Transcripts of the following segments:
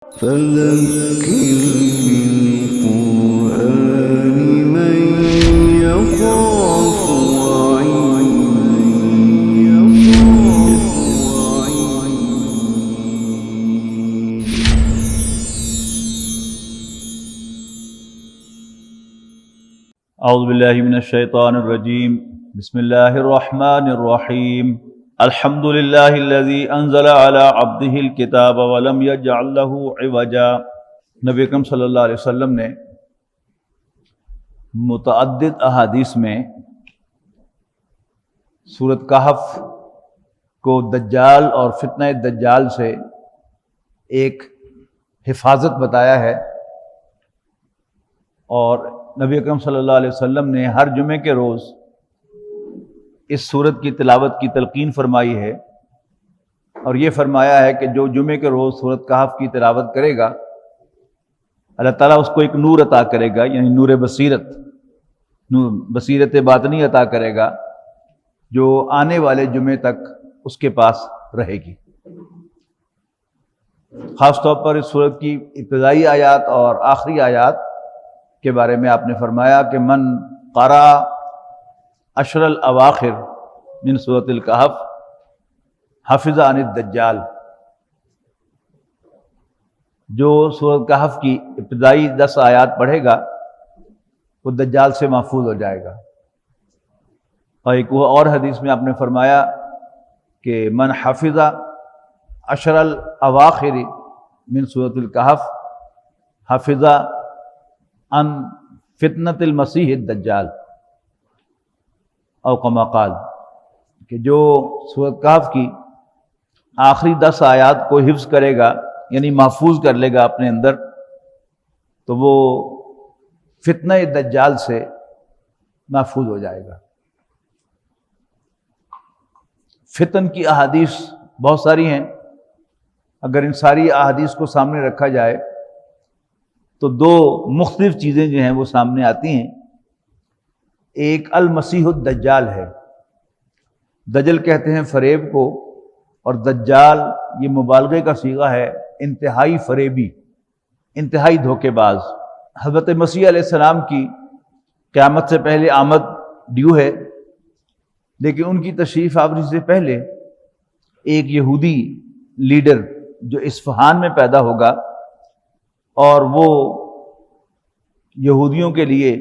فذكر بالقرآن من يخاف اعوذ باللہ من الشیطان الرجیم بسم اللہ الرحمن الرحیم الحمد للہ الذی انزل علی عبدہ الکتاب ولم یجعل لہ عوجا۔ نبی اکرم صلی اللہ علیہ وسلم نے متعدد احادیث میں سورۃ کہف کو دجال اور فتنہ دجال سے ایک حفاظت بتایا ہے، اور نبی اکرم صلی اللہ علیہ وسلم نے ہر جمعے کے روز اس سورت کی تلاوت کی تلقین فرمائی ہے، اور یہ فرمایا ہے کہ جو جمعے کے روز سورۃ کہف کی تلاوت کرے گا اللہ تعالیٰ اس کو ایک نور عطا کرے گا، یعنی نور بصیرت باطنی عطا کرے گا، جو آنے والے جمعے تک اس کے پاس رہے گی۔ خاص طور پر اس سورت کی ابتدائی آیات اور آخری آیات کے بارے میں آپ نے فرمایا کہ من قرأ عشر الاواخر من سورۃ الکہف حفظ عن الدجال، جو سورۃ کہف کی ابتدائی 10 آیات پڑھے گا وہ دجال سے محفوظ ہو جائے گا۔ اور ایک وہ اور حدیث میں آپ نے فرمایا کہ من حفظ عشر الاواخر من سورۃ الکہف حفظ عن فتنۃ المسیح الدجال، او کما قال، کہ جو سورۃ کہف کی آخری 10 آیات کو حفظ کرے گا، یعنی محفوظ کر لے گا اپنے اندر، تو وہ فتنہ دجال سے محفوظ ہو جائے گا۔ فتن کی احادیث بہت ساری ہیں، اگر ان ساری احادیث کو سامنے رکھا جائے تو 2 مختلف چیزیں جو ہیں وہ سامنے آتی ہیں۔ ایک المسیح الدجال ہے، دجل کہتے ہیں فریب کو، اور دجال یہ مبالغے کا صیغہ ہے، انتہائی فریبی، انتہائی دھوکے باز۔ حضرت مسیح علیہ السلام کی قیامت سے پہلے آمد ڈیو ہے، لیکن ان کی تشریف آوری سے پہلے ایک یہودی لیڈر جو اصفہان میں پیدا ہوگا، اور وہ یہودیوں کے لیے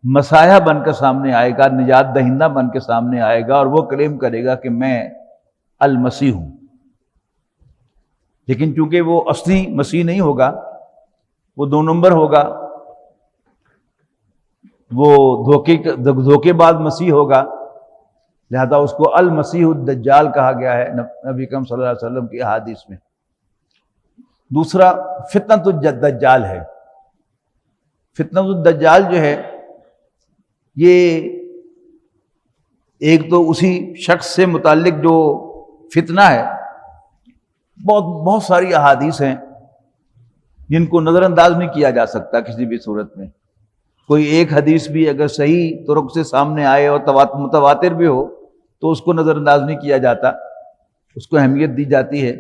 مسیح بن کر سامنے آئے گا، نجات دہندہ بن کے سامنے آئے گا، اور وہ کلیم کرے گا کہ میں المسیح ہوں۔ لیکن چونکہ وہ اصلی مسیح نہیں ہوگا، وہ 2 نمبر ہوگا، وہ دھوکے باز مسیح ہوگا، لہذا اس کو المسیح الدجال کہا گیا ہے نبی اکرم صلی اللہ علیہ وسلم کی احادیث میں۔ دوسرا فتنۃ الدجال ہے۔ فتنۃ الدجال جو ہے یہ ایک تو اسی شخص سے متعلق جو فتنہ ہے، بہت ساری احادیث ہیں جن کو نظر انداز نہیں کیا جا سکتا کسی بھی صورت میں۔ کوئی ایک حدیث بھی اگر صحیح طرق سے سامنے آئے اور متواتر بھی ہو تو اس کو نظر انداز نہیں کیا جاتا، اس کو اہمیت دی جاتی ہے۔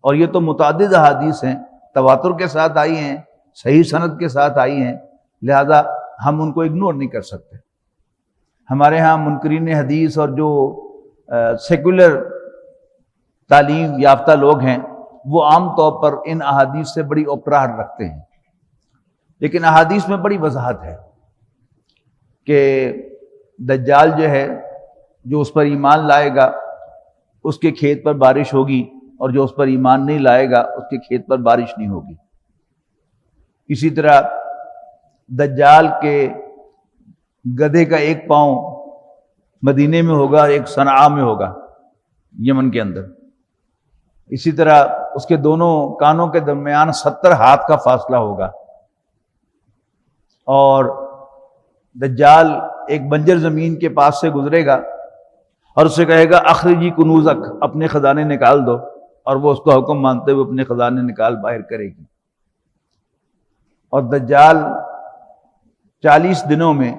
اور یہ تو متعدد احادیث ہیں، تواتر کے ساتھ آئی ہیں، صحیح سند کے ساتھ آئی ہیں، لہذا ہم ان کو اگنور نہیں کر سکتے۔ ہمارے ہاں منکرین حدیث اور جو سیکولر تعلیم یافتہ لوگ ہیں وہ عام طور پر ان احادیث سے بڑی اکراہٹ رکھتے ہیں، لیکن احادیث میں بڑی وضاحت ہے کہ دجال جو ہے، جو اس پر ایمان لائے گا اس کے کھیت پر بارش ہوگی، اور جو اس پر ایمان نہیں لائے گا اس کے کھیت پر بارش نہیں ہوگی۔ اسی طرح دجال کے گدھے کا ایک پاؤں مدینے میں ہوگا، ایک صنعاء میں ہوگا، یمن کے اندر۔ اسی طرح اس کے دونوں کانوں کے درمیان 70 ہاتھ کا فاصلہ ہوگا، اور دجال ایک بنجر زمین کے پاس سے گزرے گا اور اسے کہے گا اخرجی کنوزک، اپنے خزانے نکال دو، اور وہ اس کا حکم مانتے ہوئے اپنے خزانے نکال باہر کرے گی۔ اور دجال 40 دنوں میں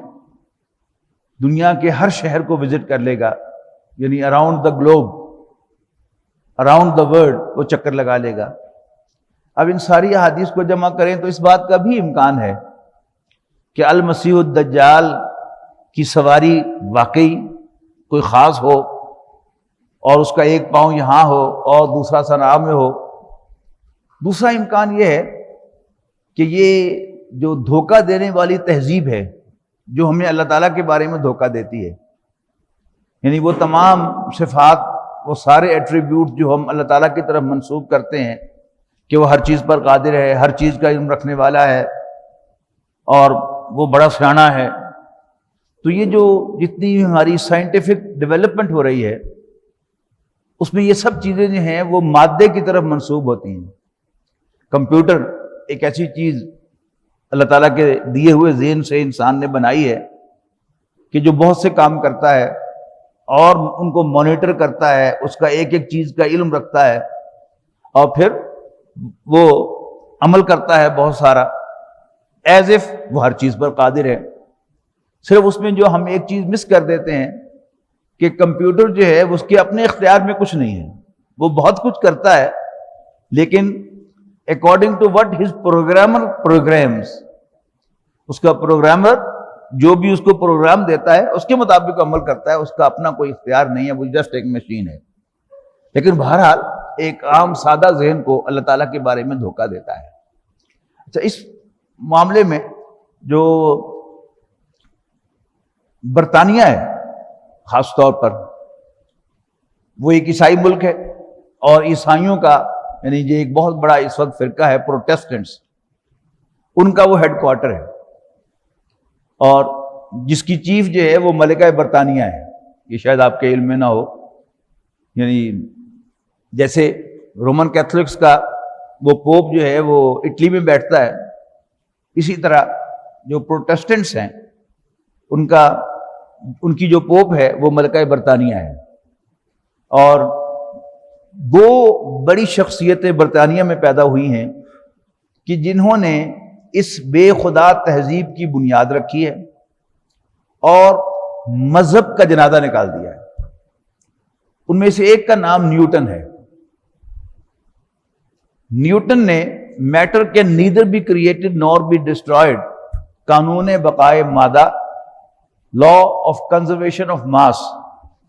دنیا کے ہر شہر کو وزٹ کر لے گا، یعنی around the globe, around the world وہ چکر لگا لے گا۔ اب ان ساری احادیث کو جمع کریں تو اس بات کا بھی امکان ہے کہ المسیح الدجال کی سواری واقعی کوئی خاص ہو اور اس کا ایک پاؤں یہاں ہو اور دوسرا صنعاء میں ہو۔ دوسرا امکان یہ ہے کہ یہ جو دھوکہ دینے والی تہذیب ہے جو ہمیں اللہ تعالیٰ کے بارے میں دھوکہ دیتی ہے، یعنی وہ تمام صفات، وہ سارے ایٹریبیوٹ جو ہم اللہ تعالیٰ کی طرف منسوب کرتے ہیں کہ وہ ہر چیز پر قادر ہے، ہر چیز کا علم رکھنے والا ہے اور وہ بڑا سیاںا ہے، تو یہ جو جتنی ہماری سائنٹیفک ڈیولپمنٹ ہو رہی ہے اس میں یہ سب چیزیں جو ہیں وہ مادے کی طرف منسوب ہوتی ہیں۔ کمپیوٹر ایک ایسی چیز اللہ تعالیٰ کے دیے ہوئے ذہن سے انسان نے بنائی ہے کہ جو بہت سے کام کرتا ہے اور ان کو مانیٹر کرتا ہے، اس کا ایک ایک چیز کا علم رکھتا ہے اور پھر وہ عمل کرتا ہے بہت سارا، ایز اف وہ ہر چیز پر قادر ہے۔ صرف اس میں جو ہم ایک چیز مس کر دیتے ہیں کہ کمپیوٹر جو ہے اس کے اپنے اختیار میں کچھ نہیں ہے، وہ بہت کچھ کرتا ہے لیکن according to what his programmer programs, اس کا پروگرامر جو بھی اس کو پروگرام دیتا ہے اس کے مطابق عمل کرتا ہے، اس کا اپنا کوئی اختیار نہیں ہے، وہ جسٹ ایک مشین ہے۔ لیکن بہرحال ایک عام سادہ ذہن کو اللہ تعالیٰ کے بارے میں دھوکہ دیتا ہے۔ اچھا، اس معاملے میں جو برطانیہ ہے خاص طور پر، وہ ایک عیسائی ملک ہے اور عیسائیوں کا یعنی یہ ایک بہت بڑا اس وقت فرقہ ہے پروٹیسٹنٹس، ان کا وہ ہیڈ کوارٹر ہے اور جس کی چیف جو ہے وہ ملکہ برطانیہ ہے۔ یہ شاید آپ کے علم میں نہ ہو، یعنی جیسے رومن کیتھولکس کا وہ پوپ جو ہے وہ اٹلی میں بیٹھتا ہے، اسی طرح جو پروٹیسٹنٹس ہیں ان کی جو پوپ ہے وہ ملکہ برطانیہ ہے۔ اور دو بڑی شخصیتیں برطانیہ میں پیدا ہوئی ہیں کہ جنہوں نے اس بے خدا تہذیب کی بنیاد رکھی ہے اور مذہب کا جنازہ نکال دیا ہے۔ ان میں سے ایک کا نام نیوٹن ہے۔ نیوٹن نے matter can neither be created nor be destroyed, قانون بقائے مادہ، law of conservation of mass,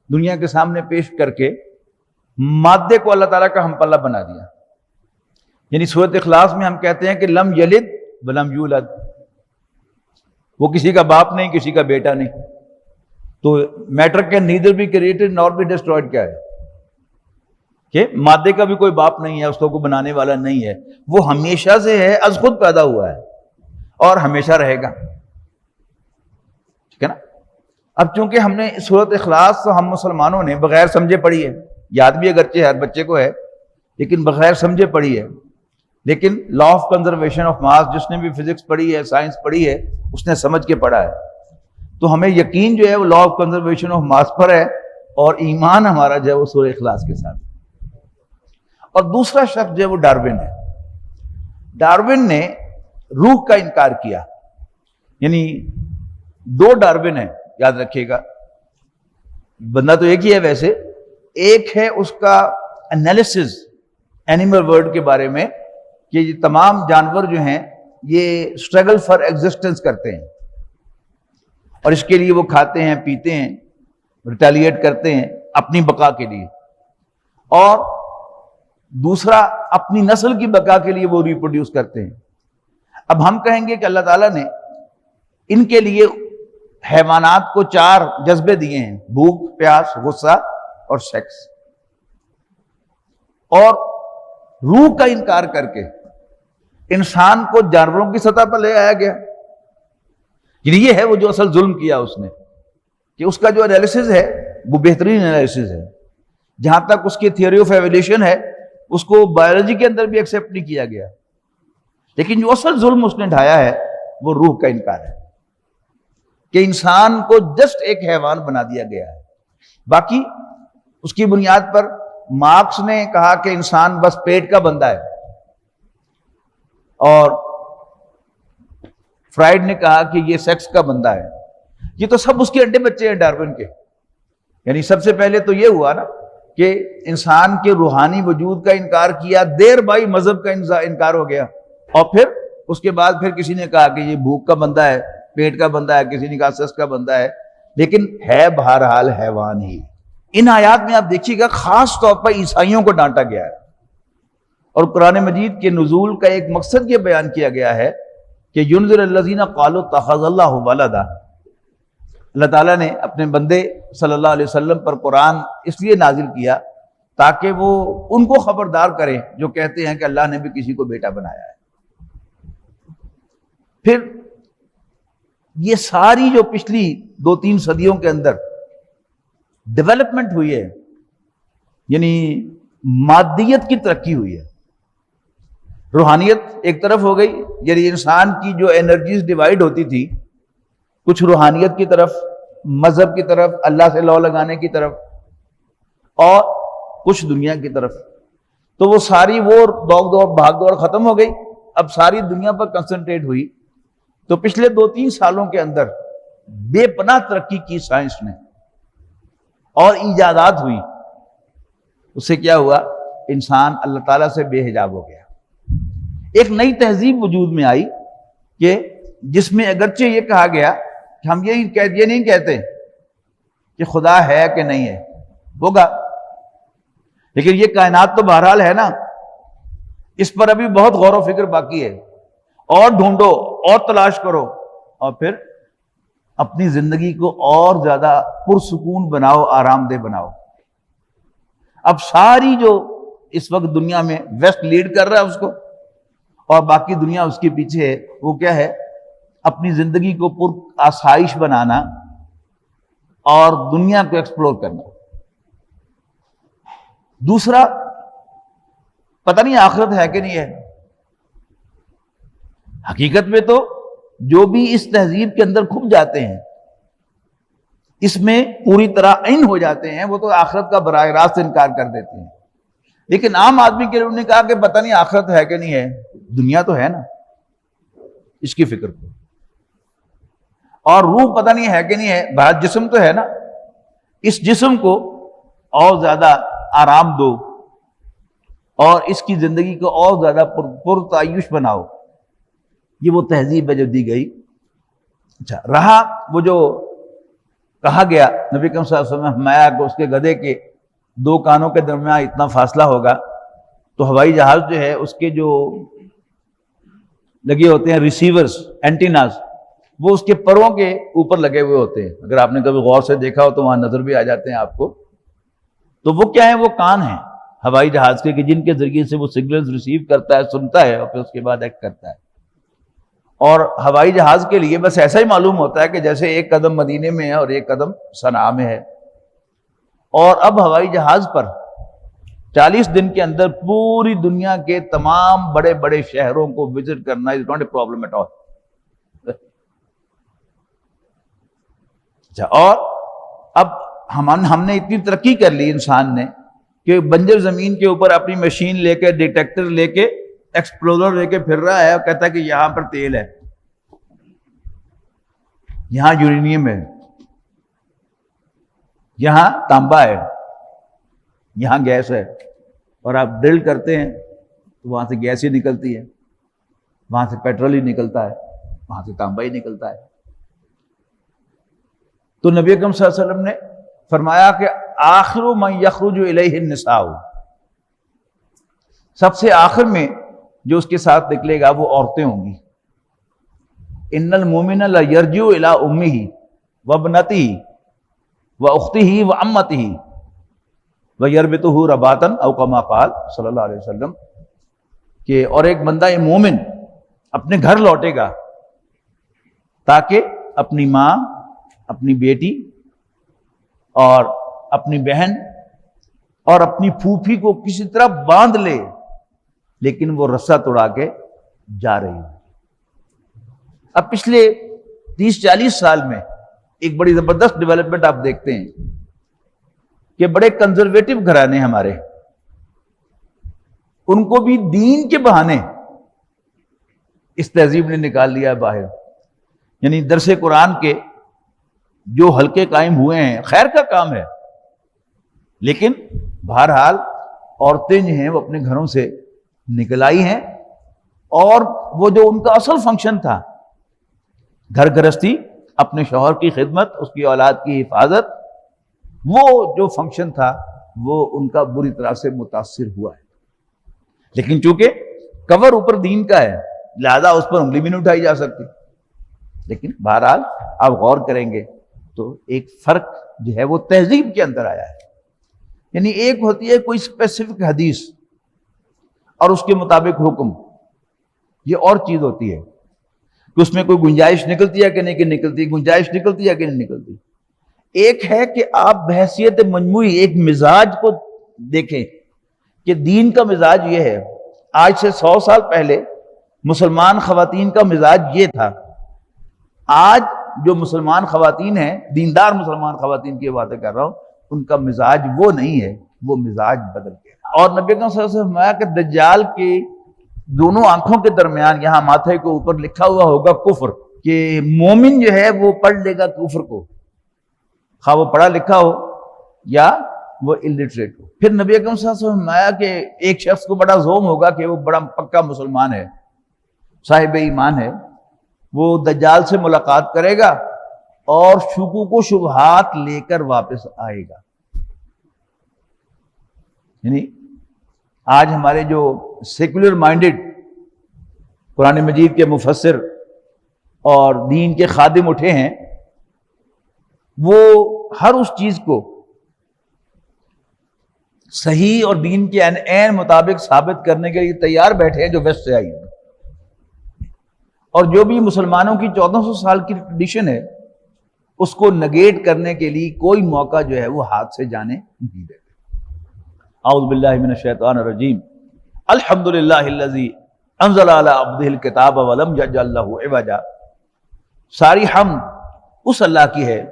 دنیا کے سامنے پیش کر کے مادے کو اللہ تعالیٰ کا ہم پلہ بنا دیا۔ یعنی سورۃ اخلاص میں ہم کہتے ہیں کہ لم یلد ولم یولد، وہ کسی کا باپ نہیں، کسی کا بیٹا نہیں۔ تو matter can neither be created nor be destroyed کیا ہے کہ مادے کا بھی کوئی باپ نہیں ہے، اس کو کوئی بنانے والا نہیں ہے، وہ ہمیشہ سے ہے، از خود پیدا ہوا ہے اور ہمیشہ رہے گا، ٹھیک ہے نا۔ اب چونکہ ہم نے سورۃ اخلاص ہم مسلمانوں نے بغیر سمجھے پڑھی ہے، یاد بھی اگرچہ ہر بچے کو ہے لیکن بغیر سمجھے پڑھی ہے، لیکن لا آف کنزرویشن آف ماس جس نے بھی فزکس پڑھی ہے، سائنس پڑھی ہے، اس نے سمجھ کے پڑھا ہے۔ تو ہمیں یقین جو ہے وہ law of conservation of mass پر ہے اور ایمان ہمارا جو ہے وہ سورہ اخلاص کے ساتھ۔ اور دوسرا شخص جو ہے وہ ڈارون ہے۔ ڈارون نے روح کا انکار کیا، یعنی دو ڈارون ہیں، یاد رکھیے گا، بندہ تو ایک ہی ہے ویسے، ایک ہے اس کا انالیسز اینیمل ورلڈ کے بارے میں کہ یہ تمام جانور جو ہیں یہ اسٹرگل فار ایگزسٹنس کرتے ہیں اور اس کے لیے وہ کھاتے ہیں، پیتے ہیں، ریٹیلیٹ کرتے ہیں اپنی بقا کے لیے، اور دوسرا اپنی نسل کی بقا کے لیے وہ ریپروڈیوس کرتے ہیں۔ اب ہم کہیں گے کہ اللہ تعالیٰ نے ان کے لیے حیوانات کو 4 جذبے دیے ہیں، بھوک، پیاس، غصہ اور سیکس، اور روح کا انکار کر کے انسان کو جانوروں کی سطح پر لے آیا گیا۔ یعنی یہ ہے وہ جو اصل ظلم کیا اس نے، کہ اس کا جو انالیسز ہے وہ بہترین انالیسز ہے، جہاں تک اس کی تھیوری آف ایولیوشن ہے اس کو بایولوجی کے اندر بھی ایکسیپٹ نہیں کیا گیا، لیکن جو اصل ظلم اس نے ڈھایا ہے وہ روح کا انکار ہے، کہ انسان کو جسٹ ایک حیوان بنا دیا گیا ہے۔ باقی اس کی بنیاد پر مارکس نے کہا کہ انسان بس پیٹ کا بندہ ہے، اور فرائیڈ نے کہا کہ یہ سیکس کا بندہ ہے۔ یہ تو سب اس کے انڈے بچے ہیں ڈارون کے۔ یعنی سب سے پہلے تو یہ ہوا نا کہ انسان کے روحانی وجود کا انکار کیا، دیر بائی مذہب کا انکار ہو گیا، اور پھر اس کے بعد پھر کسی نے کہا کہ یہ بھوک کا بندہ ہے، پیٹ کا بندہ ہے، کسی نے کہا سس کا بندہ ہے، لیکن ہے بہرحال حیوان ہی۔ ان آیات میں آپ دیکھیے گا خاص طور پر عیسائیوں کو ڈانٹا گیا ہے، اور قرآن مجید کے نزول کا ایک مقصد یہ بیان کیا گیا ہے کہ ینذر الذین قالوا اتخذ اللہ ولدا، اللہ تعالیٰ نے اپنے بندے صلی اللہ علیہ وسلم پر قرآن اس لیے نازل کیا تاکہ وہ ان کو خبردار کریں جو کہتے ہیں کہ اللہ نے بھی کسی کو بیٹا بنایا ہے۔ پھر یہ ساری جو پچھلی 2-3 صدیوں کے اندر ڈیولپمنٹ ہوئی ہے، یعنی مادیت کی ترقی ہوئی ہے، روحانیت ایک طرف ہو گئی، یعنی انسان کی جو انرجیز ڈیوائیڈ ہوتی تھی، کچھ روحانیت کی طرف، مذہب کی طرف، اللہ سے لو لگانے کی طرف، اور کچھ دنیا کی طرف، تو وہ ساری وہ دوڑ بھاگ دوڑ ختم ہو گئی، اب ساری دنیا پر کنسنٹریٹ ہوئی۔ تو پچھلے 2-3 سالوں کے اندر بے پناہ ترقی کی سائنس نے اور ایجادات ہوئی، اس سے کیا ہوا؟ انسان اللہ تعالیٰ سے بے حجاب ہو گیا، ایک نئی تہذیب وجود میں آئی کہ جس میں اگرچہ یہ کہا گیا کہ ہم یہ نہیں کہتے کہ خدا ہے کہ نہیں ہے، ہوگا، لیکن یہ کائنات تو بہرحال ہے نا، اس پر ابھی بہت غور و فکر باقی ہے، اور ڈھونڈو اور تلاش کرو، اور پھر اپنی زندگی کو اور زیادہ پرسکون بناؤ، آرام دہ بناؤ۔ اب ساری جو اس وقت دنیا میں ویسٹ لیڈ کر رہا ہے اس کو، اور باقی دنیا اس کے پیچھے ہے، وہ کیا ہے؟ اپنی زندگی کو پر آسائش بنانا اور دنیا کو ایکسپلور کرنا۔ دوسرا، پتہ نہیں آخرت ہے کہ نہیں ہے۔ حقیقت میں تو جو بھی اس تہذیب کے اندر کھپ جاتے ہیں، اس میں پوری طرح عین ہو جاتے ہیں، وہ تو آخرت کا براہ راست انکار کر دیتے ہیں، لیکن عام آدمی کے لوگوں نے کہا کہ پتہ نہیں آخرت ہے کہ نہیں ہے، دنیا تو ہے نا، اس کی فکر کو، اور روح پتہ نہیں ہے کہ نہیں ہے، بہت جسم تو ہے نا، اس جسم کو اور زیادہ آرام دو اور اس کی زندگی کو اور زیادہ پرتعیش بناؤ۔ یہ وہ تہذیب ہے جو دی گئی۔ اچھا، رہا وہ جو کہا گیا، نبی کریم صلی اللہ علیہ وسلم نے فرمایا کہ اس کے گدھے کے 2 کانوں کے درمیان اتنا فاصلہ ہوگا، تو ہوائی جہاز جو ہے اس کے جو لگے ہوتے ہیں ریسیورز، اینٹیناز، وہ اس کے پروں کے اوپر لگے ہوئے ہوتے ہیں، اگر آپ نے کبھی غور سے دیکھا ہو تو وہاں نظر بھی آ جاتے ہیں آپ کو۔ تو وہ کیا ہے؟ وہ کان ہیں ہوائی جہاز کے، کہ جن کے ذریعے سے وہ سگنلز ریسیو کرتا ہے، سنتا ہے، اور پھر اس کے بعد ایکٹ کرتا ہے۔ اور ہوائی جہاز کے لیے بس ایسا ہی معلوم ہوتا ہے کہ جیسے ایک قدم مدینے میں ہے اور ایک قدم صنعاء میں ہے، اور اب ہوائی جہاز پر 40 دن کے اندر پوری دنیا کے تمام بڑے بڑے شہروں کو وزٹ کرنا is not a problem at all. اچھا، اور اب ہم نے اتنی ترقی کر لی انسان نے کہ بنجر زمین کے اوپر اپنی مشین لے کے، ڈیٹیکٹر لے کے، ایکسپلورر لے کے پھر رہا ہے، اور کہتا ہے کہ یہاں پر تیل ہے، یہاں یورینیم ہے، یہاں تانبا ہے، یہاں گیس ہے، اور آپ ڈرل کرتے ہیں تو وہاں سے گیس ہی نکلتی ہے، وہاں سے پیٹرول ہی نکلتا ہے، وہاں سے تانبا ہی نکلتا ہے۔ تو نبی اکرم صلی اللہ علیہ وسلم نے فرمایا کہ آخر من یخرج الیہ النساء، سب سے آخر میں جو اس کے ساتھ نکلے گا وہ عورتیں ہوں گی۔ ان المؤمن لیرجع الی امہ وابنتہ واختہ وعمتہ ویربطہ رباطا او کما قال صلی اللہ علیہ وسلم، کہ اور ایک بندہ مومن اپنے گھر لوٹے گا تاکہ اپنی ماں، اپنی بیٹی اور اپنی بہن اور اپنی پھوپھی کو کسی طرح باندھ لے، لیکن وہ رسہ توڑا کے جا رہی ہے۔ اب پچھلے 30-40 سال میں ایک بڑی زبردست ڈیولپمنٹ آپ دیکھتے ہیں کہ بڑے کنزرویٹو گھرانے ہمارے، ان کو بھی دین کے بہانے اس تہذیب نے نکال لیا باہر۔ یعنی درس قرآن کے جو حلقے قائم ہوئے ہیں، خیر کا کام ہے، لیکن بہرحال عورتیں جو ہیں وہ اپنے گھروں سے نکل آئی ہیں، اور وہ جو ان کا اصل فنکشن تھا گھر گرہستی، اپنے شوہر کی خدمت، اس کی اولاد کی حفاظت، وہ جو فنکشن تھا وہ ان کا بری طرح سے متاثر ہوا ہے۔ لیکن چونکہ کور اوپر دین کا ہے لہذا اس پر انگلی بھی نہیں اٹھائی جا سکتی۔ لیکن بہرحال آپ غور کریں گے تو ایک فرق جو ہے وہ تہذیب کے اندر آیا ہے، یعنی ایک ہوتی ہے کوئی اسپیسیفک حدیث اور اس کے مطابق حکم، یہ اور چیز ہوتی ہے کہ اس میں کوئی گنجائش نکلتی ہے کہ نہیں کہ نکلتی، گنجائش نکلتی ہے کہ نہیں نکلتی۔ ایک ہے کہ آپ بحیثیت مجموعی ایک مزاج کو دیکھیں کہ دین کا مزاج یہ ہے۔ آج سے 100 سال پہلے مسلمان خواتین کا مزاج یہ تھا، آج جو مسلمان خواتین ہیں، دیندار مسلمان خواتین کی باتیں کر رہا ہوں، ان کا مزاج وہ نہیں ہے، وہ مزاج بدل گیا۔ اور نبی اکرم صلی اللہ علیہ وسلم نے فرمایا کہ دجال کی دونوں آنکھوں کے درمیان یہاں ماتھے کے اوپر لکھا ہوا ہوگا کفر، کہ مومن جو ہے وہ پڑھ لے گا کفر کو، خواہ وہ پڑھا لکھا ہو یا وہ الٹریٹ ہو۔ پھر نبی اکرم صلی اللہ علیہ وسلم نے فرمایا کہ ایک شخص کو بڑا زوم ہوگا کہ وہ بڑا پکا مسلمان ہے، صاحب ایمان ہے، وہ دجال سے ملاقات کرے گا اور شکوک و شبہات لے کر واپس آئے گا۔ یعنی آج ہمارے جو سیکولر مائنڈڈ قرآن مجید کے مفسر اور دین کے خادم اٹھے ہیں، وہ ہر اس چیز کو صحیح اور دین کے عین مطابق ثابت کرنے کے لیے تیار بیٹھے ہیں جو ویسٹ سے آئی ہے، اور جو بھی مسلمانوں کی 1400 سال کی ٹریڈیشن ہے اس کو نگیٹ کرنے کے لیے کوئی موقع جو ہے وہ ہاتھ سے جانے نہیں دیتے۔ اعوذ باللہ من الشیطان الرجیم، الحمدللہ الذی انزل علی عبدہ الکتاب ولم یجعل لہ عوجا۔ ساری حمد اس اللہ کی ہے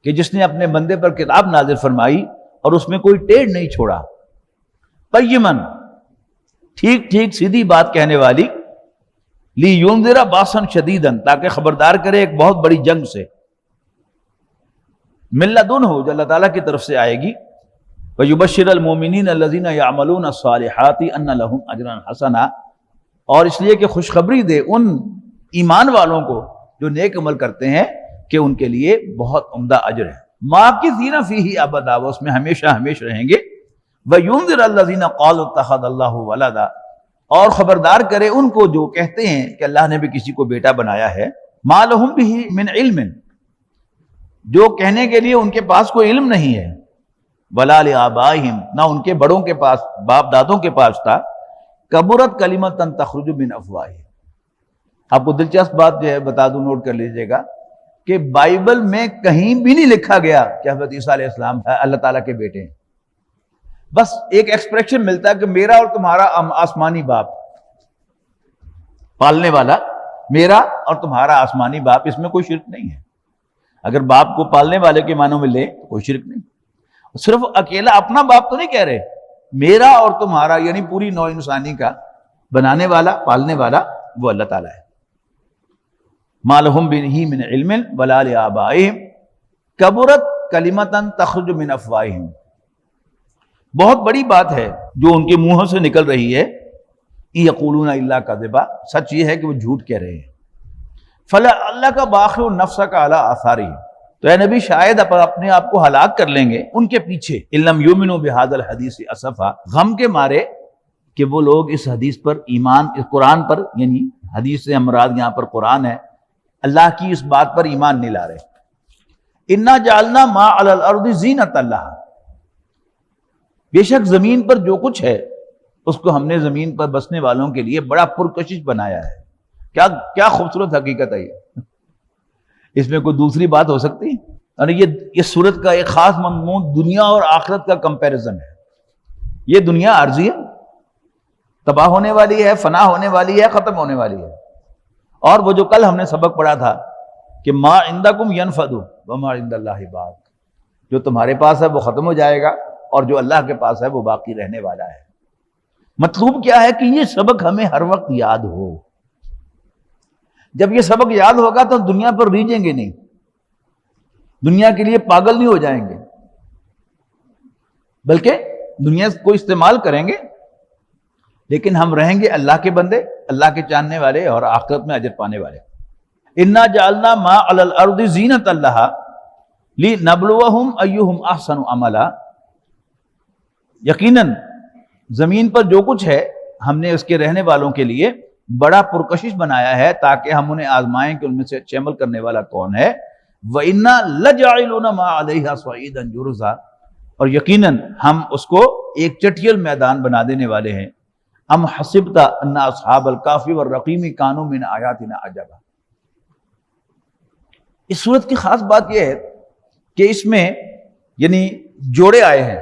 کہ جس نے اپنے بندے پر کتاب نازل فرمائی اور اس میں کوئی ٹیڑھ نہیں چھوڑا، قیماً ٹھیک ٹھیک سیدھی بات کہنے والی، لِيُنذِرَ بَأْسًا شَدِيدًا تاکہ خبردار کرے ایک بہت بڑی جنگ سے، مِن لَدُنْهُ جو اللہ تعالیٰ کی طرف سے آئے گی، وَيُبَشِّرَ الْمُؤْمِنِينَ الَّذِينَ يَعْمَلُونَ الصَّالِحَاتِ أَنَّ لَهُمْ أَجْرًا حَسَنًا، اور اس لیے کہ خوشخبری دے ان ایمان والوں کو جو نیک عمل کرتے ہیں کہ ان کے لیے بہت عمدہ اجر ہے، مَاكِثِينَ فِيهِ أَبَدًا، وہ اس میں ہمیشہ ہمیشہ رہیں گے، وَيُنذِرَ الَّذِينَ قَالُوا اتَّخَذَ اللَّهُ وَلَدًا، اور خبردار کرے ان کو جو کہتے ہیں کہ اللہ نے بھی کسی کو بیٹا بنایا ہے، مَا لَهُم بِهِ مِنْ عِلْمٍ، جو کہنے کے لیے ان کے پاس کوئی علم نہیں ہے، وَلَا لِآبَائِهِمْ، نہ ان کے بڑوں کے پاس، باپ دادوں کے پاس تھا، کبرت کلمۃ تخرج من افواہہم۔ آپ کو دلچسپ بات جو ہے بتا دوں، نوٹ کر لیجئے گا کہ بائبل میں کہیں بھی نہیں لکھا گیا کہ حضرت عیسیٰ علیہ السلام اللہ تعالیٰ کے بیٹے ہیں، بس ایک ایکسپریشن ملتا ہے کہ میرا اور تمہارا آسمانی باپ، پالنے والا میرا اور تمہارا آسمانی باپ، اس میں کوئی شرک نہیں ہے۔ اگر باپ کو پالنے والے کے معنوں میں لے تو کوئی شرک نہیں، صرف اکیلا اپنا باپ تو نہیں کہہ رہے، میرا اور تمہارا یعنی پوری نوع انسانی کا بنانے والا پالنے والا وہ اللہ تعالیٰ ہے۔ مَا لَهُم بِهِ مِنْ عِلْمٍ وَلَا لِآبَائِهِمْ کبرت کلمۃ تخرج من افواہہم، بہت بڑی بات ہے جو ان کے منہوں سے نکل رہی ہے، یقولون الا کذبا، سچ یہ ہے کہ وہ جھوٹ کہہ رہے ہیں، فلا اللہ کا باخر نفسک علی آثارہم، تو اے نبی شاید اپنے آپ کو ہلاک کر لیں گے ان کے پیچھے، ان لم یؤمنوا بہذا الحدیث اسفا، غم کے مارے کہ وہ لوگ اس حدیث پر ایمان، اس قرآن پر، یعنی حدیث سے مراد یہاں پر قرآن ہے، اللہ کی اس بات پر ایمان نہیں لا رہے۔ انا جعلنا ما علی الارض زینۃ لہا، بے شک زمین پر جو کچھ ہے اس کو ہم نے زمین پر بسنے والوں کے لیے بڑا پرکشش بنایا ہے۔ کیا خوبصورت حقیقت ہے یہ، اس میں کوئی دوسری بات ہو سکتی ہے؟ اور یہ سورت کا ایک خاص مضمون دنیا اور آخرت کا کمپیریزن ہے۔ یہ دنیا عارضی ہے، تباہ ہونے والی ہے، فنا ہونے والی ہے، ختم ہونے والی ہے، اور وہ جو کل ہم نے سبق پڑھا تھا کہ ما عندکم ینفد وما عند اللہ باق، جو تمہارے پاس ہے وہ ختم ہو جائے گا اور جو اللہ کے پاس ہے وہ باقی رہنے والا ہے۔ مطلوب کیا ہے کہ یہ سبق ہمیں ہر وقت یاد ہو، جب یہ سبق یاد ہوگا تو دنیا پر ریجھیں گے نہیں، دنیا کے لیے پاگل نہیں ہو جائیں گے، بلکہ دنیا کو استعمال کریں گے لیکن ہم رہیں گے اللہ کے بندے، اللہ کے جاننے والے اور آخرت میں اجر پانے والے۔ انا جعلنا ما علی الارض زینۃ لہا لنبلوہم ایہم احسن عملا، یقیناً زمین پر جو کچھ ہے ہم نے اس کے رہنے والوں کے لیے بڑا پرکشش بنایا ہے تاکہ ہم انہیں آزمائیں کہ ان میں سے اچھے عمل کرنے والا کون ہے۔ وَإِنَّا لَجَاعِلُونَ مَا عَلَيْهَا صَعِيدًا جُرُزًا، اور یقیناً ہم اس کو ایک چٹیل میدان بنا دینے والے ہیں۔ ام حسبت ان اصحاب الکہف والرقیم کانوا من آیاتنا عجبا، اس صورت کی خاص بات یہ ہے کہ اس میں یعنی جوڑے آئے ہیں۔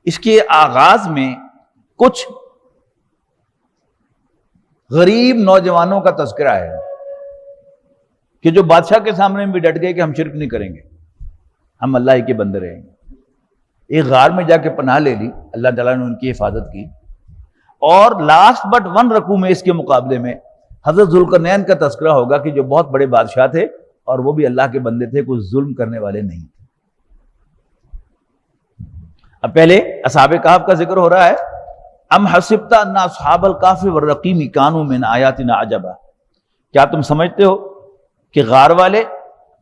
اس کے آغاز میں کچھ غریب نوجوانوں کا تذکرہ ہے کہ جو بادشاہ کے سامنے بھی ڈٹ گئے کہ ہم شرک نہیں کریں گے، ہم اللہ ہی کے بندے رہیں گے۔ ایک غار میں جا کے پناہ لے لی، اللہ تعالیٰ نے ان کی حفاظت کی۔ اور لاسٹ بٹ ون رکوع میں اس کے مقابلے میں حضرت ذوالقرنین کا تذکرہ ہوگا کہ جو بہت بڑے بادشاہ تھے اور وہ بھی اللہ کے بندے تھے، کوئی ظلم کرنے والے نہیں تھے۔ اب پہلے اصحاب کہف کا ذکر ہو رہا ہے، ام حسبت ان اصحاب الکہف والرقیم کانوا من آیاتنا عجبا، کیا تم سمجھتے ہو کہ غار والے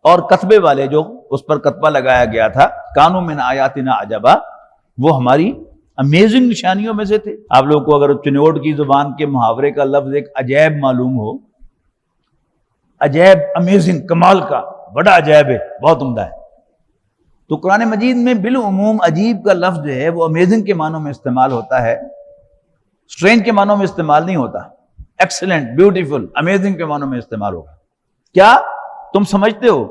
اور کتبے والے جو اس پر کتبہ لگایا گیا تھا، کانوا من آیاتنا عجبا، وہ ہماری امیزنگ نشانیوں میں سے تھے۔ آپ لوگوں کو اگر چنوٹ کی زبان کے محاورے کا لفظ ایک عجائب معلوم ہو، عجائب، امیزنگ، کمال کا، بڑا عجائب ہے، بہت عمدہ ہے، تو قرآن مجید میں بالعموم عجیب کا لفظ جو ہے وہ امیزنگ کے معنوں میں استعمال ہوتا ہے، اسٹرینج کے معنوں میں استعمال نہیں ہوتا۔ ایکسلنٹ، بیوٹیفل، امیزنگ کے معنوں میں استعمال ہوگا۔ کیا تم سمجھتے ہو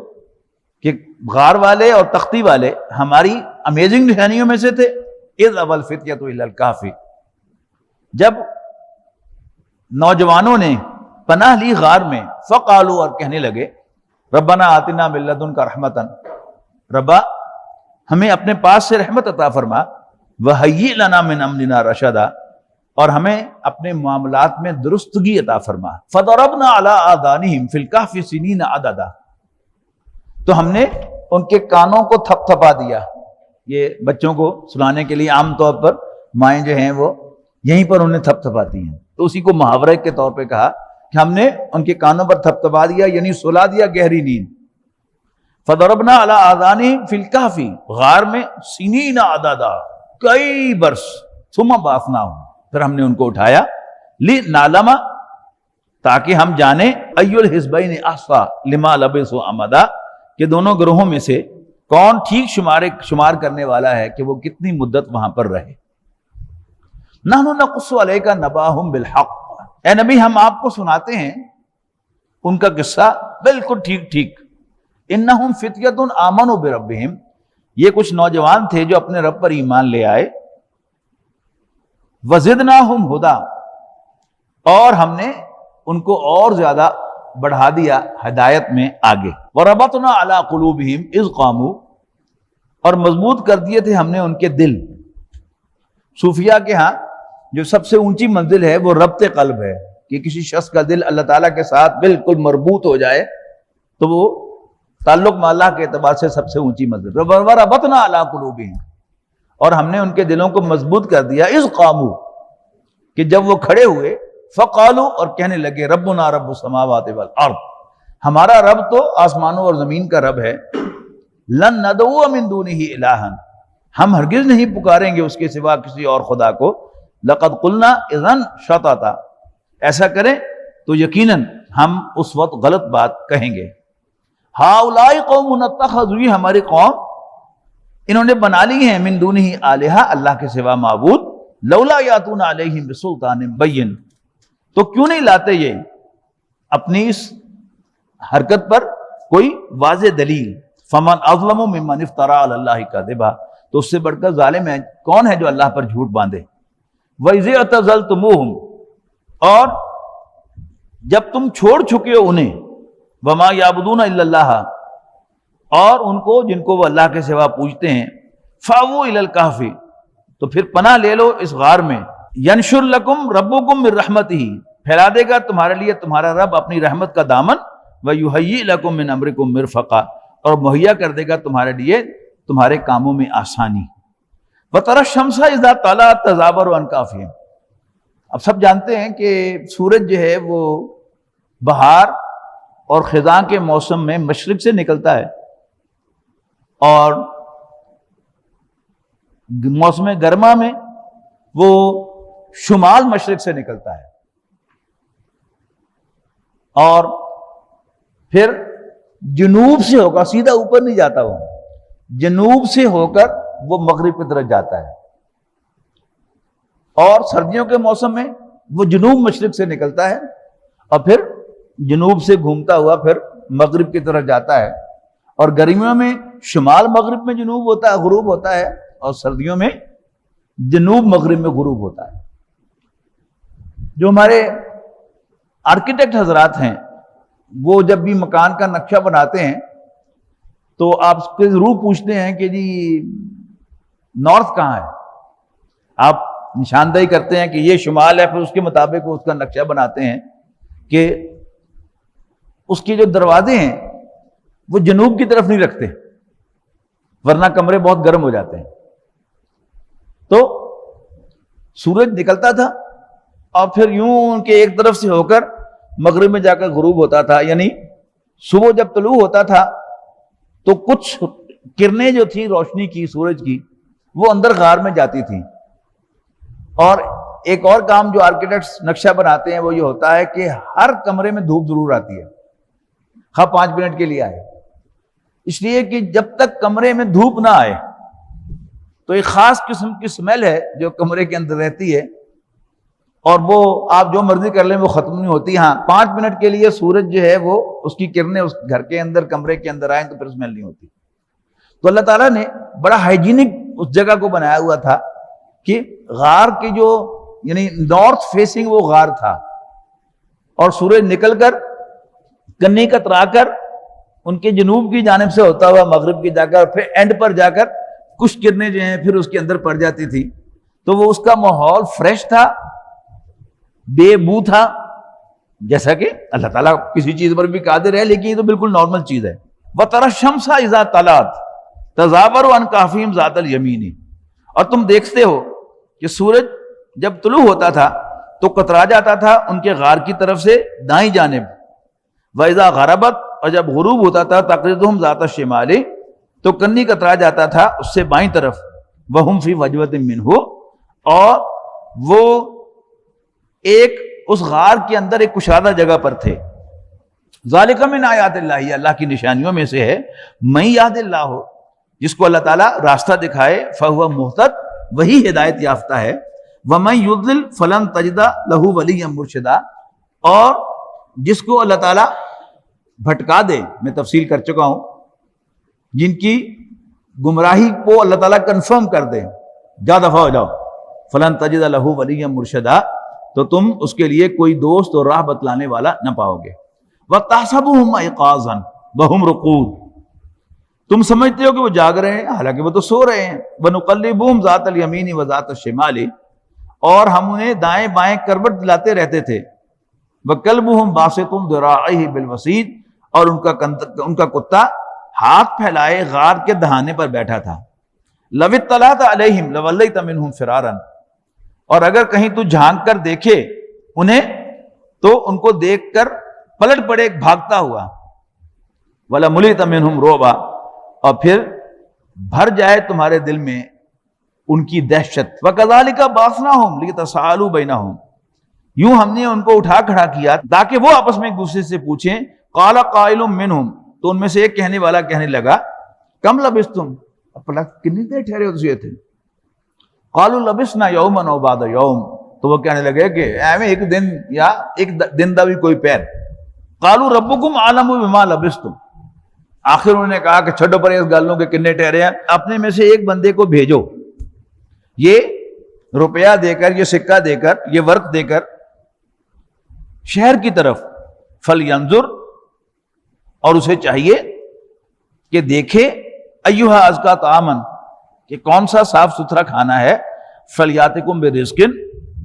کہ غار والے اور تختی والے ہماری امیزنگ نشانیوں میں سے تھے؟ اذ ابى الفتية الى الكهف، جب نوجوانوں نے پناہ لی غار میں، فقالوا، اور کہنے لگے، ربنا آتنا من لدنک رحمتا، ربا ہمیں اپنے پاس سے رحمت عطا فرما، وہیئ لنا من امرنا رشدا، اور ہمیں اپنے معاملات میں درستگی عطا فرما۔ فضربنا علی آذانہم فی الکہف سنین عددا، تو ہم نے ان کے کانوں کو تھپ تھپا دیا۔ یہ بچوں کو سنانے کے لیے عام طور پر مائیں جو ہیں وہ یہیں پر انہیں تھپ تھپاتی ہیں، تو اسی کو محاورے کے طور پہ کہا کہ ہم نے ان کے کانوں پر تھپ تھپا دیا، یعنی سلا دیا گہری نیند۔ فضربنا علی آذانہم فی الکہف، غار میں سنین عددا، کئی برس، ثم بعثناہم، پھر ہم نے ان کو اٹھایا، لنعلم، تاکہ ہم جانیں، ای الحزبین احصی لما لبثوا امدا، کہ دونوں گروہوں میں سے کون ٹھیک شمار کرنے والا ہے کہ وہ کتنی مدت وہاں پر رہے۔ نحن نقص علیک نبأہم بالحق، اے نبی ہم آپ کو سناتے ہیں ان کا قصہ بالکل ٹھیک ٹھیک۔ انہم فتیۃ آمنوا بربہم، یہ کچھ نوجوان تھے جو اپنے رب پر ایمان لے آئے، وزدناہم ہدا، اور ہم نے ان کو اور زیادہ بڑھا دیا ہدایت میں آگے۔ وربطنا علی قلوبہم اذ قاموا، اور مضبوط کر دیے تھے ہم نے ان کے دل۔ صوفیاء کے ہاں جو سب سے اونچی منزل ہے وہ ربط قلب ہے، کہ کسی شخص کا دل اللہ تعالیٰ کے ساتھ بالکل مربوط ہو جائے تو وہ تعلق میں اللہ کے اعتبار سے سب سے اونچی منزل۔ وربطنا علی قلوبہم، اور ہم نے ان کے دلوں کو مضبوط کر دیا، اذ قاموا، کہ جب وہ کھڑے ہوئے، فقالوا، اور کہنے لگے، ربنا رب السماوات والارض، ہمارا رب تو آسمانوں اور زمین کا رب ہے، لن ندعو من دونہ الہا، ہم ہرگز نہیں پکاریں گے اس کے سوا کسی اور خدا کو، لقد قلنا اذا شططا، ایسا کریں تو یقیناً ہم اس وقت غلط بات کہیں گے۔ ہؤلاء قوم اتخذوا، یہ ہماری قوم انہوں نے بنا لی ہیں، من دونہ الہا، اللہ کے سوا معبود، لولا یاتون علیہم بسلطان بین، تو کیوں نہیں لاتے یہ اپنی اس حرکت پر کوئی واضح دلیل۔ فمن اظلم ممن افترى علی اللہ کذبا، تو اس سے بڑھ کر ظالم ہے کون ہے جو اللہ پر جھوٹ باندھے۔ وَإِذِ اعْتَزَلْتُمُوهُمْ، اور جب تم چھوڑ چکے ہو انہیں، وَمَا يَعْبُدُونَ إِلَّا اللَّهَ، اور ان کو جن کو وہ اللہ کے سوا پوجتے ہیں، فَأْوُوا إِلَى الْكَهْفِ، تو پھر پناہ لے لو اس غار میں، يَنشُرْ لَكُمْ رَبُّكُمْ مِنْ رَحْمَتِهِ، پھیلا دے گا تمہارے لیے تمہارا رب اپنی رحمت کا دامن، وَيُهَيِّئْ لَكُمْ مِنْ أَمْرِكُمْ مِرْفَقًا، اور مہیا کر دے گا تمہارے لیے تمہارے کاموں میں آسانی۔ وَتَرَى الشَّمْسَ إِذَا طَلَعَت تَزَاوَرُ عَنْ كَهْفِهِمْ۔ اب سب جانتے ہیں کہ سورج جو ہے وہ بہار اور خزاں کے موسم میں مشرق سے نکلتا ہے، اور موسم گرما میں وہ شمال مشرق سے نکلتا ہے، اور پھر جنوب سے ہو کر، سیدھا اوپر نہیں جاتا، وہ جنوب سے ہو کر وہ مغرب کی طرف جاتا ہے، اور سردیوں کے موسم میں وہ جنوب مشرق سے نکلتا ہے اور پھر جنوب سے گھومتا ہوا پھر مغرب کی طرف جاتا ہے، اور گرمیوں میں شمال مغرب میں جنوب ہوتا ہے، غروب ہوتا ہے، اور سردیوں میں جنوب مغرب میں غروب ہوتا ہے۔ جو ہمارے آرکیٹیکٹ حضرات ہیں وہ جب بھی مکان کا نقشہ بناتے ہیں تو آپ سے ضرور پوچھتے ہیں کہ جی نارتھ کہاں ہے، آپ نشاندہی کرتے ہیں کہ یہ شمال ہے، پھر اس کے مطابق وہ اس کا نقشہ بناتے ہیں کہ اس کے جو دروازے ہیں وہ جنوب کی طرف نہیں رکھتے، ورنہ کمرے بہت گرم ہو جاتے ہیں۔ تو سورج نکلتا تھا اور پھر یوں ان کے ایک طرف سے ہو کر مغرب میں جا کر غروب ہوتا تھا، یعنی صبح جب طلوع ہوتا تھا تو کچھ کرنیں جو تھیں روشنی کی، سورج کی، وہ اندر غار میں جاتی تھیں۔ اور ایک اور کام جو آرکیٹیکٹس نقشہ بناتے ہیں وہ یہ ہوتا ہے کہ ہر کمرے میں دھوپ ضرور آتی ہے، خواہ 5 منٹ کے لیے آئے، اس لیے کہ جب تک کمرے میں دھوپ نہ آئے تو ایک خاص قسم کی سمیل ہے جو کمرے کے اندر رہتی ہے، اور وہ آپ جو مرضی کر لیں وہ ختم نہیں ہوتی۔ ہاں 5 منٹ کے لیے سورج جو ہے وہ اس کی کرنیں اس گھر کے اندر کمرے کے اندر آئیں تو پھر سمیل نہیں ہوتی۔ تو اللہ تعالیٰ نے بڑا ہائیجینک اس جگہ کو بنایا ہوا تھا کہ غار کی جو یعنی نارتھ فیسنگ وہ غار تھا، اور سورج نکل کر کنی کترا کر ان کے جنوب کی جانب سے ہوتا ہوا مغرب کی جا کر پھر اینڈ پر جا کر کچھ کرنیں جو ہیں پھر اس کے اندر پڑ جاتی تھی، تو وہ اس کا ماحول فریش تھا، بے بو تھا، جیسا کہ اللہ تعالیٰ کسی چیز پر بھی قادر ہے، لیکن یہ تو بالکل نارمل چیز ہے۔ وَتَرَى الشَّمْسَ إِذَا طَلَعَت تَزَاوَرُ عَنْ كَهْفِهِمْ ذَاتَ الْيَمِينِ، اور تم دیکھتے ہو کہ سورج جب طلوع ہوتا تھا تو کترا جاتا تھا ان کے غار کی طرف سے دائیں جانب، وَإِذَا غَرَبَتْ، اور جب غروب ہوتا تھا تَقْرِضُهُمْ ذَاتَ الشِّمَالِ، تو کنی کترا جاتا تھا اس سے بائیں طرف، وَهُمْ فِي فَجْوَةٍ مِّنْهُ، اور وہ ایک اس غار کے اندر ایک کشادہ جگہ پر تھے۔ ذالک من آیات اللہ، یہ اللہ کی نشانیوں میں سے ہے، من یہد اللہ، جس کو اللہ تعالیٰ راستہ دکھائے، فہو مہتد، وہی ہدایت یافتہ ہے، ومن یضلل فلن تجد لہ ولیا مرشدا، اور جس کو اللہ تعالیٰ بھٹکا دے، میں تفصیل کر چکا ہوں، جن کی گمراہی کو اللہ تعالیٰ کنفرم کر دے، جا دفع ہو جاؤ، فلن تجد لہ ولیا مرشدا، تو تم اس کے لیے کوئی دوست اور راہ بتلانے والا نہ پاؤ گے۔ وَتَحْسَبُهُمْ أَيْقَاظًا وَهُمْ رُقُودٌ، تم سمجھتے ہو کہ وہ جاگ رہے ہیں حالانکہ وہ تو سو رہے ہیں۔ وَنُقَلِّبُهُمْ ذَاتَ الْيَمِينِ وَذَاتَ الشِّمَالِ، اور ہم انہیں دائیں بائیں کروٹ دلاتے رہتے تھے۔ وَكَلْبُهُمْ بَاسِطٌ ذِرَاعَيْهِ بِالْوَسِيدِ، اور ان کا کتا ہاتھ پھیلائے غار کے دہانے پر بیٹھا تھا۔ لَوِ اطَّلَعْتَ عَلَيْهِمْ لَوَلَّيْتَ مِنْهُمْ فِرَارًا، اور اگر کہیں تو جھانک کر دیکھے انہیں تو ان کو دیکھ کر پلٹ پڑے بھاگتا ہوا۔ وَلَمُلِئْتَ مِنْهُمْ رُعْبًا، اور پھر بھر جائے تمہارے دل میں ان کی دہشت۔ وَكَذَلِكَ بَعَثْنَاهُمْ لِيَتَسَاءَلُوا بَيْنَهُمْ، یوں ہم نے ان کو اٹھا کھڑا کیا تاکہ وہ آپس میں ایک دوسرے سے پوچھیں۔ قَالَ قَائِلٌ مِّنْهُمْ، تو ان میں سے ایک کہنے والا کہنے لگا، کم لبثتم، اپنا کتنی دیر ٹھہرے ہو تجھے تھے؟ قَالُوا لَبِثْنَا يَوْمًا أَوْ بَعْضَ يَوْمٍ، تو وہ کہنے لگے کہ ایک دن یا ایک دن دا بھی کوئی پیر۔ قَالُوا رَبُّكُمْ أَعْلَمُ بِمَا لَبِثْتُمْ، آخر انہوں نے کہا کہ چھڈو پر اس گالوں کے کتنے ٹھہرے ہیں، اپنے میں سے ایک بندے کو بھیجو، یہ روپیہ دے کر، یہ سکہ دے کر، یہ ورق دے کر شہر کی طرف، فَلْيَنظُرْ، اور اسے چاہیے کہ دیکھے، ایھا ازکا طعاماً، کہ کون سا صاف ستھرا کھانا ہے، فلیاتکم برزقن،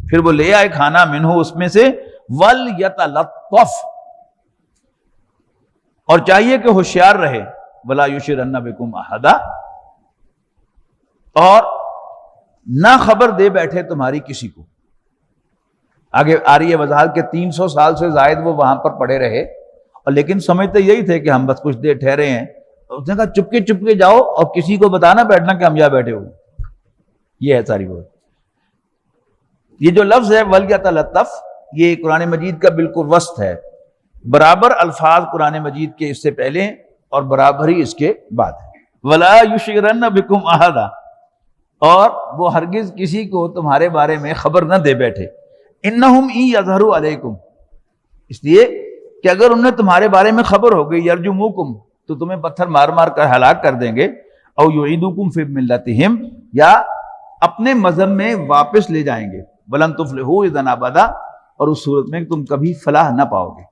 پھر وہ لے آئے کھانا، منہ اس میں سے، ولیتلطف، اور چاہیے کہ ہوشیار رہے، ولا یشرن بکم احدا، اور نہ خبر دے بیٹھے تمہاری کسی کو. آگے آ رہی ہے وضاحت کہ 300 سال سے زائد وہ وہاں پر پڑے رہے اور لیکن سمجھتے یہی تھے کہ ہم بس کچھ دیر ٹھہرے ہیں. اس نے کہا چپ کے جاؤ اور کسی کو بتانا بیٹھنا کہ ہم یہاں بیٹھے ہوئے. یہ ہے ساری بات. یہ جو لفظ ہے وَلْيَتَلَطَّفْ یہ قرآن مجید کا بالکل وسط ہے. برابر الفاظ قرآن مجید کے اس سے پہلے اور برابر ہی اس کے بعد ہے. وَلَا يُشْعِرَنَّ بِكُمْ أَحَدًا اور وہ ہرگز کسی کو تمہارے بارے میں خبر نہ دے بیٹھے. اِنَّهُمْ إِن يَظْهَرُوا عَلَيْكُمْ اس لیے کہ اگر انہیں تمہارے بارے میں خبر ہو گئی يَرْجُمُوكُمْ تو تمہیں پتھر مار مار کر ہلاک کر دیں گے. او يُعِيدُوكُمْ فِي مِلَّتِهِمْ یا اپنے مذہب میں واپس لے جائیں گے. وَلَن تُفْلِحُوا إِذًا أَبَدًا اور اس صورت میں تم کبھی فلاح نہ پاؤ گے.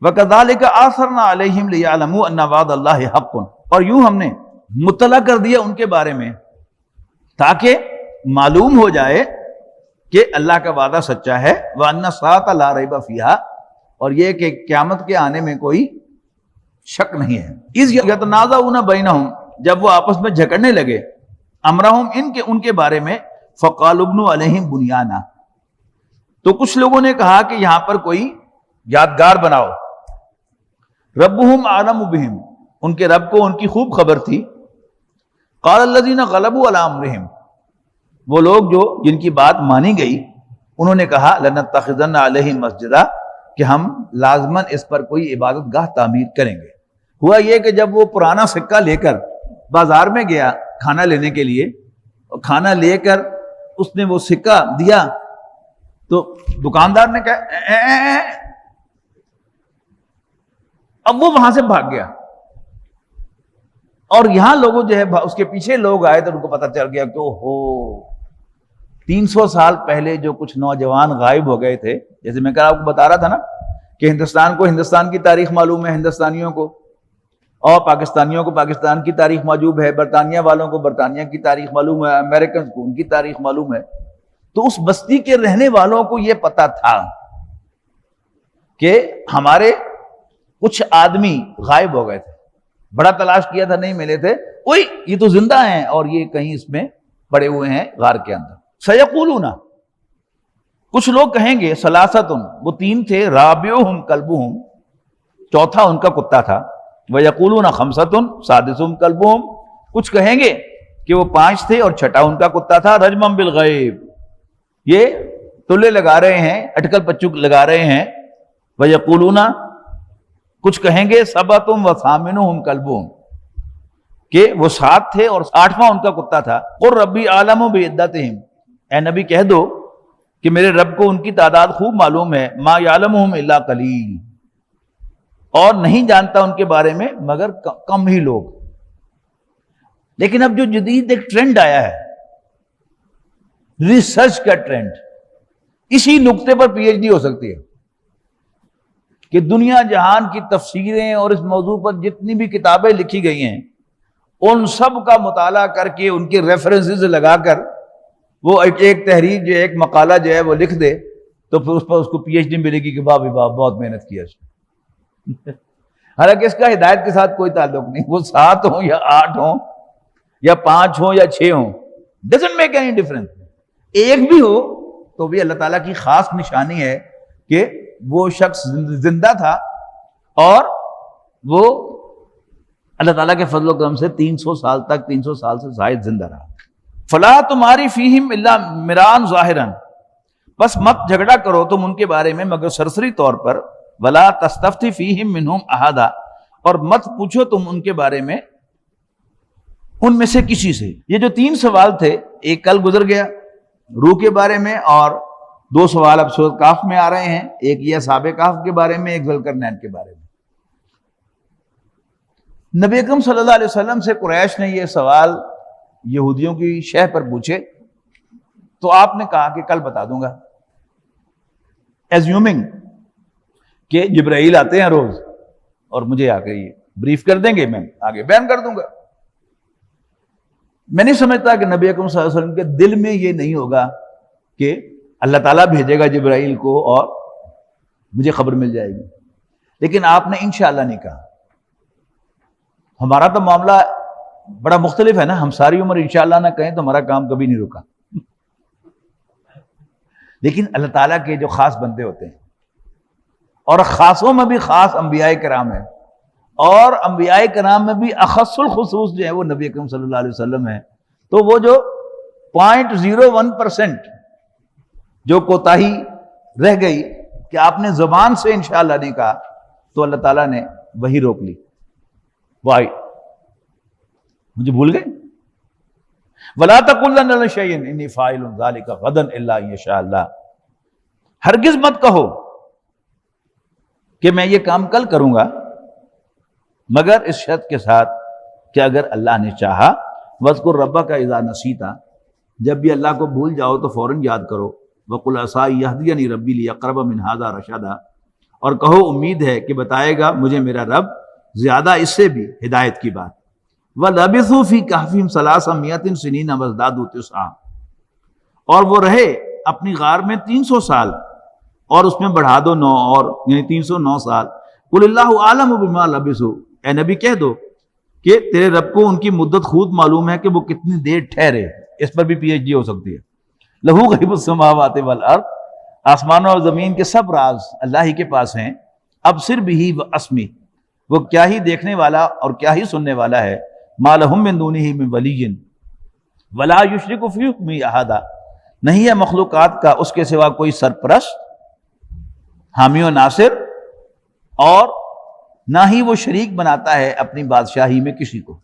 وَكَذَلِكَ آثَرْنَا عَلَيْهِمْ لِيَعْلَمُوا أَنَّ وَعْدَ اللَّهِ حَقٌّ اور یوں ہم نے مطلع کر دیا ان کے بارے میں تاکہ معلوم ہو جائے کہ اللہ کا وعدہ سچا ہے. وَأَنَّ السَّاعَةَ لَا رَيْبَ فِيهَا اور یہ کہ قیامت کے آنے میں کوئی شک نہیں ہے. اِذْ يَتَنَازَعُونَ بَيْنَهُمْ جب وہ آپس میں جھگڑنے لگے امرہم ان کے بارے میں فَقَالُوا ابْنُوا عَلَيْهِمْ بُنْيَانًا تو کچھ لوگوں نے کہا کہ یہاں پر کوئی یادگار بناؤ. ربهم اعلم بهم ان کے رب کو ان کی خوب خبر تھی. قال الذين غلبوا على امرهم وہ لوگ جو جن کی بات مانی گئی انہوں نے کہا لنتخذن علیہم مسجدا کہ ہم لازماً اس پر کوئی عبادت گاہ تعمیر کریں گے. ہوا یہ کہ جب وہ پرانا سکہ لے کر بازار میں گیا کھانا لینے کے لیے اور کھانا لے کر اس نے وہ سکہ دیا تو دکاندار نے کہا اب وہ وہاں سے بھاگ گیا اور یہاں لوگوں جو ہے اس کے پیچھے لوگ آئے تو ان کو پتہ چل گیا کہ ہو 300 سال پہلے جو کچھ نوجوان غائب ہو گئے تھے. جیسے میں آپ کو بتا رہا تھا نا کہ ہندوستان کو ہندوستان کی تاریخ معلوم ہے ہندوستانیوں کو اور پاکستانیوں کو پاکستان کی تاریخ معلوم ہے. برطانیہ والوں کو برطانیہ کی تاریخ معلوم ہے. امریکنز کو ان کی تاریخ معلوم ہے. تو اس بستی کے رہنے والوں کو یہ پتہ تھا کہ ہمارے کچھ آدمی غائب ہو گئے تھے. بڑا تلاش کیا تھا نہیں ملے تھے. اوئی یہ تو زندہ ہیں اور یہ کہیں اس میں پڑے ہوئے ہیں غار کے اندر. سیقولون کچھ لوگ کہیں گے ثلاثۃ وہ 3 تھے رابعہم کلبہم چوتھا ان کا کتا تھا. ویقولون خمسۃ سادسہم کلبہم کچھ کہیں گے کہ وہ 5 تھے اور چھٹا ان کا کتا تھا. رجما بالغیب یہ تلے لگا رہے ہیں اٹکل پچو لگا رہے ہیں. ویقولون کچھ کہیں گے سبعۃ وثامنہم کلبہم کہ وہ 7 تھے اور 8واں ان کا کتا تھا. قل ربی اعلم بعدتہم اے نبی کہہ دو کہ میرے رب کو ان کی تعداد خوب معلوم ہے. ما یعلمہم الا قلیل اور نہیں جانتا ان کے بارے میں مگر کم ہی لوگ. لیکن اب جو جدید ایک ٹرینڈ آیا ہے ریسرچ کا ٹرینڈ اسی نقطے پر پی ایچ ڈی ہو سکتی ہے کہ دنیا جہان کی تفسیریں اور اس موضوع پر جتنی بھی کتابیں لکھی گئی ہیں ان سب کا مطالعہ کر کے ان کے ریفرنسز لگا کر وہ ایک تحریر جو ایک مقالہ جو ہے وہ لکھ دے تو پھر اس پر اس کو پی ایچ ڈی ملے گی کہ واہ بھی واہ بہت محنت کیا اس نے. حالانکہ اس کا ہدایت کے ساتھ کوئی تعلق نہیں. وہ 7 ہوں یا 8 ہوں یا 5 ہوں یا 6 ہوں ڈزنٹ میک اینی ڈفرنس. ایک بھی ہو تو بھی اللہ تعالیٰ کی خاص نشانی ہے کہ وہ شخص زندہ تھا اور وہ اللہ تعالیٰ کے فضل و کرم سے 300 سال تک 300 سال سے زائد زندہ رہا. فلا تماری فیہم الا مران ظاہرن بس مت جھگڑا کرو تم ان کے بارے میں مگر سرسری طور پر. ولا تستفتی فیہم منہم احدا اور مت پوچھو تم ان کے بارے میں ان میں سے کسی سے. یہ جو 3 سوال تھے ایک کل گزر گیا روح کے بارے میں اور 2 سوال اب سورۃ کہف میں آ رہے ہیں. ایک یہ اصحاب کہف کے بارے میں ایک ذوالقرنین کے بارے میں. نبی اکرم صلی اللہ علیہ وسلم سے قریش نے یہ سوال یہودیوں کی شہ پر پوچھے تو آپ نے کہا کہ کل بتا دوں گا ایزیومنگ کہ جبرائیل آتے ہیں روز اور مجھے آ کے یہ بریف کر دیں گے میں آگے بیان کر دوں گا. میں نہیں سمجھتا کہ نبی اکرم صلی اللہ علیہ وسلم کے دل میں یہ نہیں ہوگا کہ اللہ تعالیٰ بھیجے گا جبرائیل کو اور مجھے خبر مل جائے گی. لیکن آپ نے انشاءاللہ نہیں کہا. ہمارا تو معاملہ بڑا مختلف ہے نا. ہم ساری عمر انشاءاللہ نہ کہیں تو ہمارا کام کبھی نہیں رکا. لیکن اللہ تعالیٰ کے جو خاص بندے ہوتے ہیں، اور خاصوں میں بھی خاص انبیاء کرام ہیں، اور انبیاء کرام میں بھی اخص الخصوص جو ہے وہ نبی اکرم صلی اللہ علیہ وسلم ہے، تو وہ جو 0.01% جو کوتاہی رہ گئی کہ آپ نے زبان سے انشاءاللہ نہیں کہا، تو اللہ تعالیٰ نے وہی روک لی، وائی مجھے بھول گئے. وَلَا تَقُلَّنَّ لِشَيْءٍ إِنِّي فَاعِلٌ ذَلِكَ غَدًا إِلَّا أَن يَشَاءَ اللَّهُ، ہرگز مت کہو کہ میں یہ کام کل کروں گا مگر اس شرط کے ساتھ کہ اگر اللہ نے چاہا. وَاذْكُر رَبَّكَ إِذَا نَسِيتَ، جب بھی اللہ کو بھول جاؤ تو فوراً یاد کرو. وَقُلْ عَسَىٰ أَن يَهْدِيَنِي رَبِّي لِأَقْرَبَ مِنْ هَٰذَا رَشَدًا، اور کہو امید ہے کہ بتائے گا مجھے میرا رب زیادہ اس سے بھی ہدایت کی بات. وَلَبِثُوا فِي كَهْفِهِمْ 300 سِنِينَ وَازْدَادُوا تِسْعًا، اور وہ رہے اپنی غار میں 300 سال اور اس میں بڑھا دو 9 اور، یعنی 309 سال. قُلِ اللَّهُ أَعْلَمُ بِمَا لَبِثُوا، اے نبی کہہ دو کہ تیرے رب کو ان کی مدت خود معلوم ہے کہ وہ کتنی دیر ٹھہرے. اس پر بھی پی ایچ ڈی ہو سکتی ہے. لَهُ غَيْبُ السَّمَاوَاتِ وَالْأَرْضِ، آسمانوں اور زمین کے سب راز اللہ ہی کے پاس ہیں. ابصر بِهِ وَاسْمِعْ، وہ کیا ہی دیکھنے والا اور کیا ہی سننے والا ہے. مَا لَهُم مِّن دُونِهِ مِّن وَلِيٍّ وَلَا يُشْرِكُ فِي حُكْمِهِ أَحَدًا، نہیں ہے مخلوقات کا اس کے سوا کوئی سرپرست، حامی و ناصر، اور نہ ہی وہ شریک بناتا ہے اپنی بادشاہی میں کسی کو.